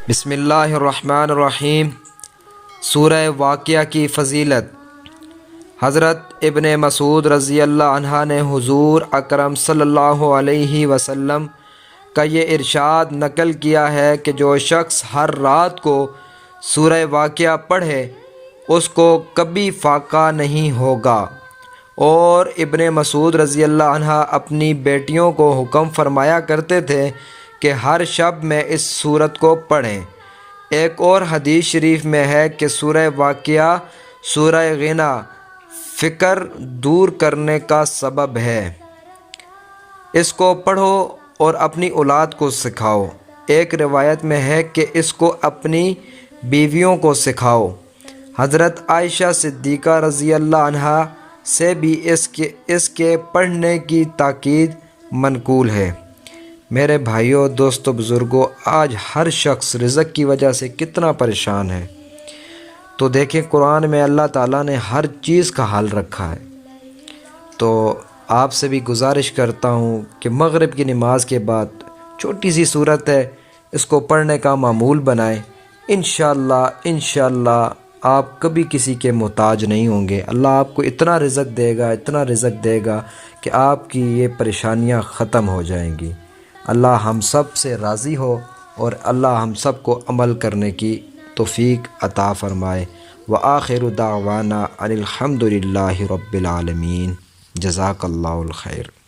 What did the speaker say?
بسم اللہ الرحمن الرحیم۔ سورہ واقعہ کی فضیلت۔ حضرت ابن مسعود رضی اللہ عنہ نے حضور اکرم صلی اللہ علیہ وسلم کا یہ ارشاد نقل کیا ہے کہ جو شخص ہر رات کو سورہ واقعہ پڑھے اس کو کبھی فاقہ نہیں ہوگا۔ اور ابن مسعود رضی اللہ عنہ اپنی بیٹیوں کو حکم فرمایا کرتے تھے کہ ہر شب میں اس سورت کو پڑھیں۔ ایک اور حدیث شریف میں ہے کہ سورہ واقعہ سورہ غنا فکر دور کرنے کا سبب ہے۔ اس کو پڑھو اور اپنی اولاد کو سکھاؤ۔ ایک روایت میں ہے کہ اس کو اپنی بیویوں کو سکھاؤ۔ حضرت عائشہ صدیقہ رضی اللہ عنہا سے بھی اس کے پڑھنے کی تاکید منقول ہے۔ میرے بھائیوں، دوستو، بزرگوں، آج ہر شخص رزق کی وجہ سے کتنا پریشان ہے۔ تو دیکھیں قرآن میں اللہ تعالیٰ نے ہر چیز کا حل رکھا ہے۔ تو آپ سے بھی گزارش کرتا ہوں کہ مغرب کی نماز کے بعد چھوٹی سی صورت ہے، اس کو پڑھنے کا معمول بنائیں۔ انشاءاللہ آپ کبھی کسی کے محتاج نہیں ہوں گے۔ اللہ آپ کو اتنا رزق دے گا کہ آپ کی یہ پریشانیاں ختم ہو جائیں گی۔ اللہ ہم سب سے راضی ہو اور اللہ ہم سب کو عمل کرنے کی توفیق عطا فرمائے۔ وآخر دعوانا ان الحمد للہ رب العالمین۔ جزاک اللہ الخیر۔